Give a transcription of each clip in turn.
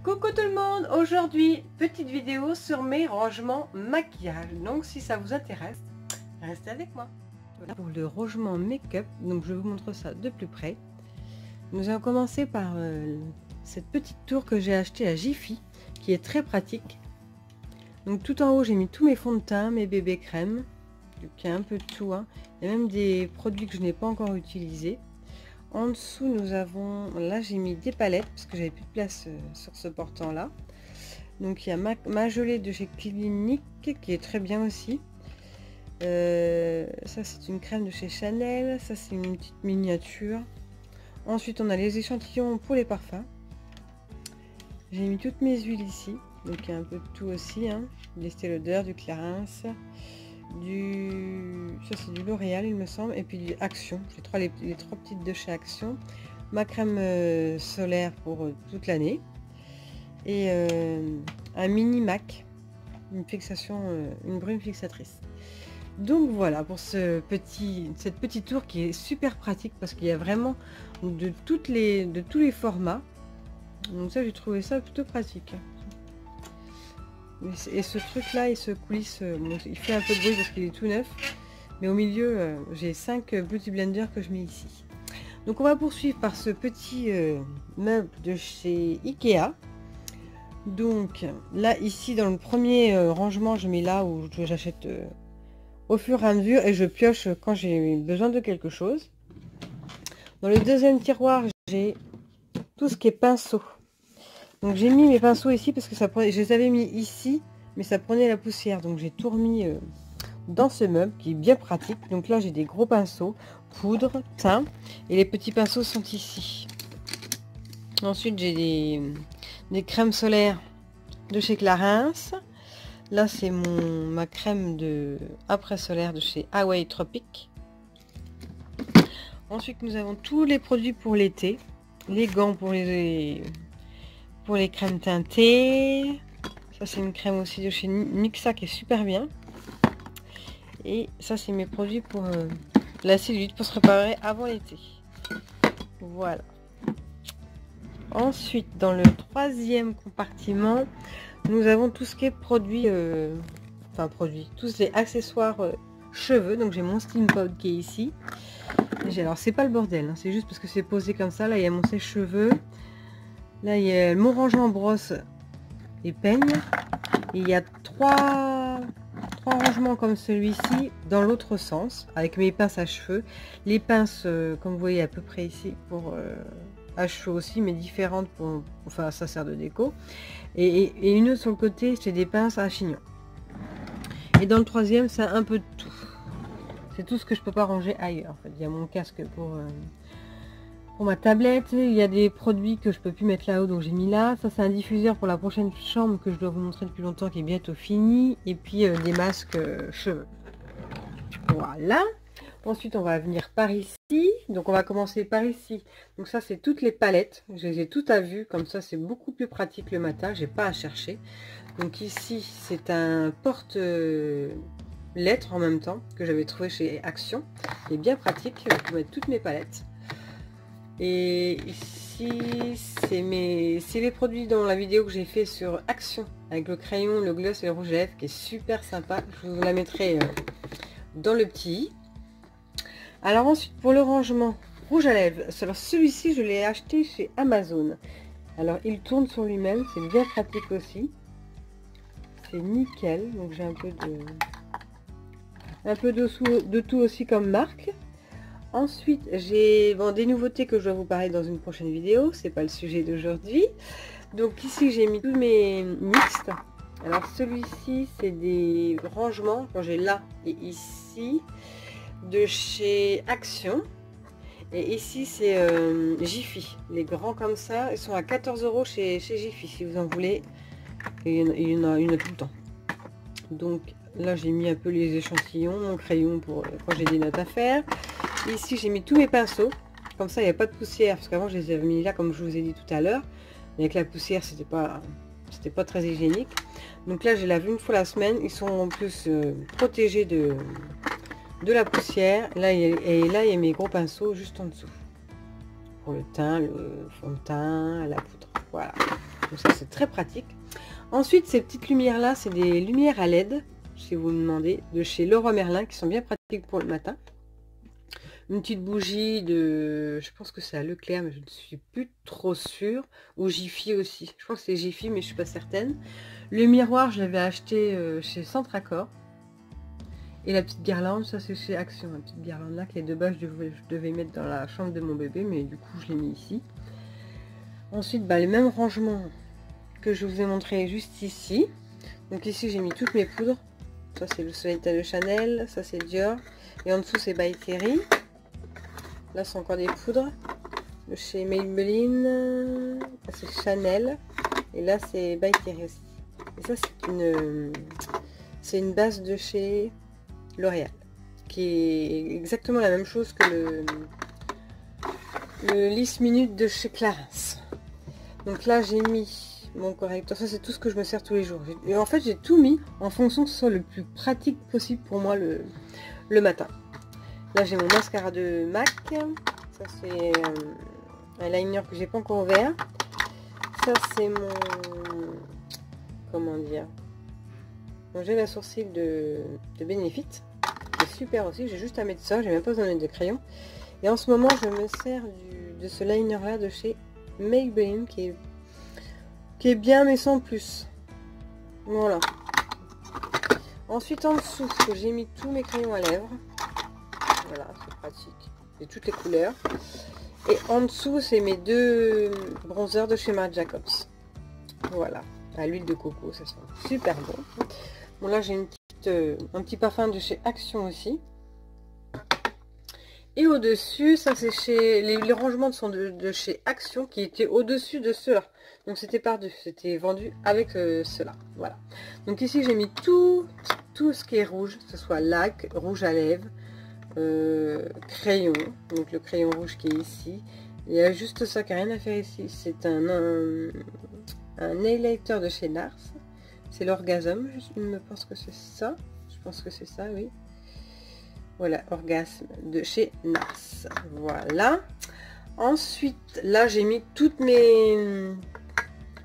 Coucou tout le monde, aujourd'hui petite vidéo sur mes rangements maquillage, donc si ça vous intéresse, restez avec moi. Voilà pour le rangement make-up, donc je vous montre ça de plus près. Nous allons commencer par cette petite tour que j'ai achetée à Jiffy, qui est très pratique. Donc tout en haut j'ai mis tous mes fonds de teint, mes bébés crèmes, donc il y a un peu de tout, hein. Il y a même des produits que je n'ai pas encore utilisés. En dessous nous avons, là j'ai mis des palettes parce que j'avais plus de place sur ce portant là. Donc il y a ma gelée de chez Clinique qui est très bien aussi. Ça c'est une crème de chez Chanel, ça c'est une petite miniature. Ensuite on a les échantillons pour les parfums. J'ai mis toutes mes huiles ici, donc il y a un peu de tout aussi, hein. Du Estée Lauder, du Clarins, ça c'est du L'Oréal il me semble, et puis du Action. J'ai les trois petites de chez Action, ma crème solaire pour toute l'année, et un mini MAC, une fixation, une brume fixatrice. Donc voilà pour cette petite tour qui est super pratique parce qu'il y a vraiment de tous les formats. Donc ça j'ai trouvé ça plutôt pratique. Et ce truc là il se coulisse, bon, il fait un peu de bruit parce qu'il est tout neuf, mais au milieu j'ai 5 beauty blenders que je mets ici. Donc on va poursuivre par ce petit meuble de chez Ikea. Donc là ici dans le premier rangement je mets là où j'achète au fur et à mesure et je pioche quand j'ai besoin de quelque chose. Dans le deuxième tiroir j'ai tout ce qui est pinceau. Donc j'ai mis mes pinceaux ici parce que ça prenait, je les avais mis ici mais ça prenait la poussière, donc j'ai tout remis dans ce meuble qui est bien pratique. Donc là j'ai des gros pinceaux, poudre, teint, et les petits pinceaux sont ici. Ensuite j'ai des crèmes solaires de chez Clarins. Là c'est ma crème de après solaire de chez Hawaii Tropic. Ensuite nous avons tous les produits pour l'été, les gants pour les crèmes teintées. Ça c'est une crème aussi de chez Nixa qui est super bien. Et ça c'est mes produits pour la cellulite pour se préparer avant l'été. Voilà. Ensuite dans le troisième compartiment nous avons tout ce qui est produits, tous les accessoires cheveux. Donc j'ai mon steam pod qui est ici. Alors c'est pas le bordel, hein, c'est juste parce que c'est posé comme ça. Là il y a mon sèche-cheveux. Là, il y a mon rangement brosse et peigne. Et il y a trois rangements comme celui-ci dans l'autre sens, avec mes pinces à cheveux. Les pinces, comme vous voyez à peu près ici, pour à cheveux aussi, mais différentes. Enfin, ça sert de déco. Et une autre sur le côté, c'est des pinces à chignon. Et dans le troisième, c'est un peu de tout. C'est tout ce que je peux pas ranger ailleurs. En fait, il y a mon casque pour ma tablette, il y a des produits que je peux plus mettre là-haut, donc j'ai mis là. Ça c'est un diffuseur pour la prochaine chambre que je dois vous montrer depuis longtemps, qui est bientôt fini. Et puis des masques cheveux. Voilà. Ensuite on va venir par ici. Donc on va commencer par ici. Donc ça c'est toutes les palettes. Je les ai toutes à vue, comme ça c'est beaucoup plus pratique le matin. J'ai pas à chercher. Donc ici c'est un porte lettres en même temps que j'avais trouvé chez Action. Il est bien pratique pour mettre toutes mes palettes. Et ici c'est les produits dans la vidéo que j'ai fait sur Action avec le crayon, le gloss et le rouge à lèvres qui est super sympa. Je vous la mettrai dans le petit. Alors ensuite pour le rangement rouge à lèvres, alors celui-ci je l'ai acheté chez Amazon. Alors il tourne sur lui-même, c'est bien pratique aussi, c'est nickel. Donc j'ai un peu de tout aussi comme marque. Ensuite, j'ai des nouveautés que je dois vous parler dans une prochaine vidéo. C'est pas le sujet d'aujourd'hui. Donc ici, j'ai mis tous mes mixtes. Alors celui-ci, c'est des rangements quand j'ai là et ici de chez Action. Et ici, c'est Jiffy. Les grands comme ça, ils sont à 14 € chez Jiffy si vous en voulez. Et il y en a tout le temps. Donc là, j'ai mis un peu les échantillons, mon crayon pour quand j'ai des notes à faire. Ici j'ai mis tous mes pinceaux, comme ça il n'y a pas de poussière, parce qu'avant je les avais mis là comme je vous ai dit tout à l'heure, avec la poussière c'était pas très hygiénique. Donc là j'ai lavé une fois la semaine, ils sont en plus protégés de la poussière. Là il y a mes gros pinceaux juste en dessous pour le teint, le fond de teint, la poudre. Voilà. Donc ça c'est très pratique. Ensuite ces petites lumières là, c'est des lumières à LED, si vous me demandez, de chez Leroy Merlin, qui sont bien pratiques pour le matin. Une petite bougie de, je pense que c'est à Leclerc, mais je ne suis plus trop sûre, ou Jiffy aussi, je crois que c'est Jiffy, mais je suis pas certaine. Le miroir, je l'avais acheté chez Centracor. Et la petite guirlande, ça c'est chez Action, la petite guirlande là, qui est de base, je devais mettre dans la chambre de mon bébé, mais du coup je l'ai mis ici. Ensuite, bah, les mêmes rangements que je vous ai montré juste ici. Donc ici j'ai mis toutes mes poudres. Ça c'est le Soleil de Chanel, ça c'est Dior. Et en dessous c'est By Terry. Là c'est encore des poudres. De chez Maybelline, c'est Chanel. Et là c'est By Terry aussi. Et ça c'est une base de chez L'Oréal. Qui est exactement la même chose que le Lisse Minute de chez Clarins. Donc là j'ai mis mon correcteur, ça c'est tout ce que je me sers tous les jours. Et en fait j'ai tout mis en fonction que ce soit le plus pratique possible pour moi le matin. Là j'ai mon mascara de MAC, ça c'est un liner que j'ai pas encore ouvert. Ça c'est mon, comment dire, mon gel à sourcils de Benefit, qui est super aussi. J'ai juste à mettre ça, j'ai même pas besoin de mettre de crayon. Et en ce moment je me sers de ce liner là de chez Maybelline qui est bien mais sans plus. Voilà. Ensuite en dessous j'ai mis tous mes crayons à lèvres. Voilà, c'est pratique. Et toutes les couleurs. Et en dessous c'est mes deux bronzers de chez Marc Jacobs. Voilà, à l'huile de coco, ça sent super bon. Bon là j'ai une petite, un petit parfum de chez Action aussi. Et au-dessus, ça c'est chez les rangements sont de chez Action qui étaient au-dessus de ceux-là. Donc c'était par-dessus, c'était vendu avec cela. Voilà. Donc ici j'ai mis tout ce qui est rouge, que ce soit lac, rouge à lèvres, crayon. Donc le crayon rouge qui est ici. Il y a juste ça qui n'a rien à faire ici. C'est un highlighter de chez Nars. C'est l'Orgasme, je me pense que c'est ça. Je pense que c'est ça, oui. Voilà, Orgasme de chez Nars. Voilà. Ensuite, là, j'ai mis toutes mes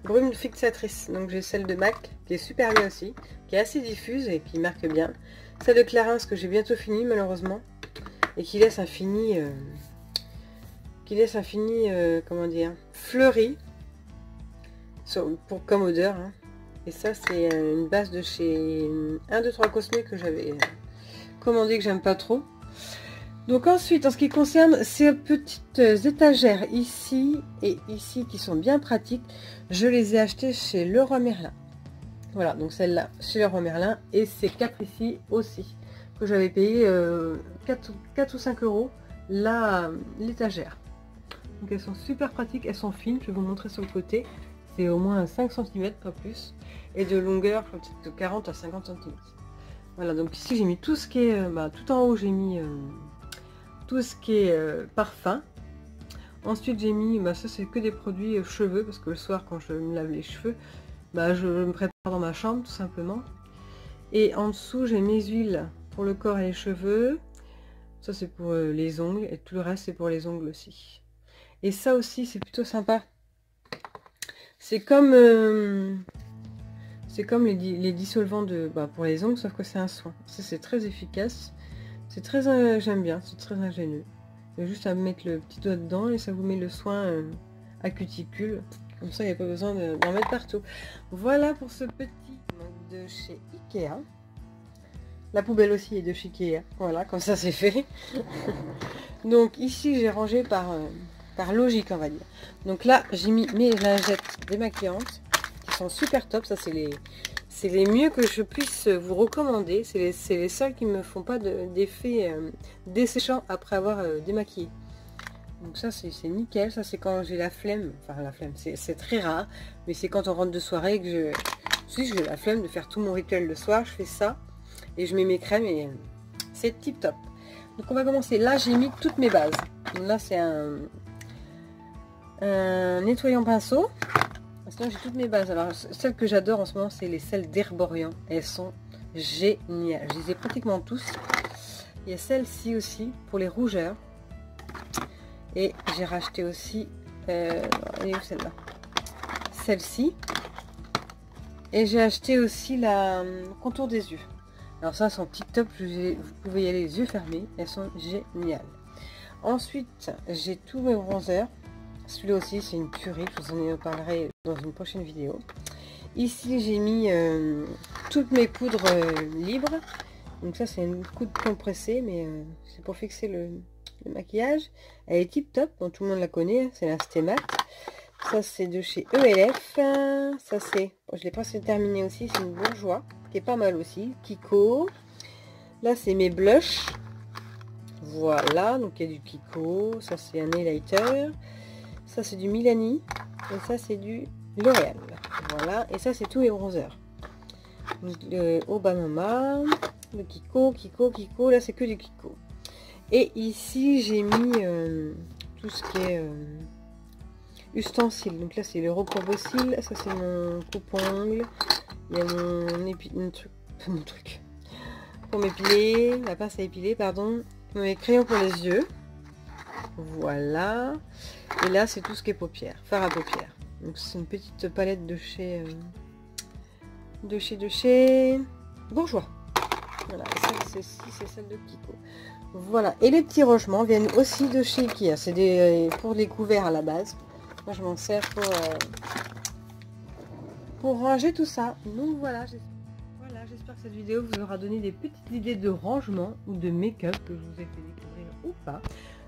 brumes fixatrices. Donc, j'ai celle de MAC, qui est super bien aussi, qui est assez diffuse et qui marque bien. Celle de Clarins, que j'ai bientôt fini, malheureusement. Et qui laisse un fini... comment dire, fleuri. Comme odeur. Hein. Et ça, c'est une base de chez 1, 2, 3 Cosmé que j'avais... commandé, que j'aime pas trop. Donc ensuite en ce qui concerne ces petites étagères ici et ici qui sont bien pratiques, je les ai achetées chez Leroy Merlin. Voilà, donc celle-là chez Leroy Merlin et ces 4 ici aussi que j'avais payé 4 ou 5 euros l'étagère. Donc elles sont super pratiques, elles sont fines, je vais vous montrer sur le côté, c'est au moins 5 cm pas plus, et de longueur de 40 à 50 cm. Voilà, donc ici j'ai mis tout ce qui est, tout en haut j'ai mis tout ce qui est parfum. Ensuite j'ai mis, ça c'est que des produits cheveux, parce que le soir quand je me lave les cheveux, je me prépare dans ma chambre tout simplement. Et en dessous j'ai mes huiles pour le corps et les cheveux. Ça c'est pour les ongles, et tout le reste c'est pour les ongles aussi. Et ça aussi c'est plutôt sympa. C'est comme les dissolvants pour les ongles, sauf que c'est un soin. Ça c'est très efficace. C'est très, j'aime bien, c'est très ingénieux. Il y a juste à mettre le petit doigt dedans et ça vous met le soin à cuticule. Comme ça, il n'y a pas besoin d'en mettre partout. Voilà pour ce petit de chez Ikea. La poubelle aussi est de chez Ikea. Voilà, comme ça c'est fait. Donc ici, j'ai rangé par logique, on va dire. Donc là, j'ai mis mes lingettes démaquillantes qui sont super top. Ça, c'est les mieux que je puisse vous recommander. C'est les seuls qui me font pas d'effet desséchant après avoir démaquillé. Donc ça c'est nickel. Ça c'est quand j'ai la flemme. Enfin la flemme, c'est très rare. Mais c'est quand on rentre de soirée que j'ai la flemme de faire tout mon rituel le soir. Je fais ça et je mets mes crèmes et c'est tip top. Donc on va commencer. Là j'ai mis toutes mes bases. Donc là c'est un nettoyant pinceau. Sinon j'ai toutes mes bases. Alors celles que j'adore en ce moment c'est celles d'Herborian. Elles sont géniales. Je les ai pratiquement tous. Il y a celle-ci aussi pour les rougeurs. Et j'ai racheté aussi elle est où celle-là? celle-ci. Et j'ai acheté aussi la contour des yeux. Alors ça, sont TikTok, vous pouvez y aller les yeux fermés, elles sont géniales. Ensuite, j'ai tous mes bronzers. Celui-là aussi, c'est une tuerie, je vous en parlerai dans une prochaine vidéo. Ici, j'ai mis toutes mes poudres libres. Donc ça, c'est une poudre compressée, mais c'est pour fixer le maquillage. Elle est tip top, bon, tout le monde la connaît, c'est la Stémat. Ça, c'est de chez ELF. Ça, c'est, bon, je l'ai presque terminé aussi, c'est une Bourjois, qui est pas mal aussi. Kiko. Là, c'est mes blushs. Voilà, donc il y a du Kiko. Ça, c'est un highlighter. Ça, c'est du Milani. Et ça, c'est du L'Oréal. Voilà, et ça, c'est tous mes bronzers. Le Obama, le Kiko. Là, c'est que du Kiko. Et ici, j'ai mis tout ce qui est ustensiles. Donc là, c'est le recourbe-cils. Ça, c'est mon coupe-ongle. Il y a mon truc pour m'épiler, la pince à épiler, pardon. Mes crayons pour les yeux. Voilà. Et là, c'est tout ce qui est paupières, fard à paupières. Donc c'est une petite palette de chez Bourjois. Voilà, c'est celle de Kiko. Voilà, et les petits rangements viennent aussi de chez Ikea. C'est pour les couverts à la base. Moi, je m'en sers pour ranger tout ça. Donc voilà, j'espère que cette vidéo vous aura donné des petites idées de rangement ou de make-up que je vous ai fait découvrir ou pas.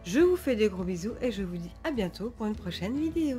Je vous fais des gros bisous et je vous dis à bientôt pour une prochaine vidéo.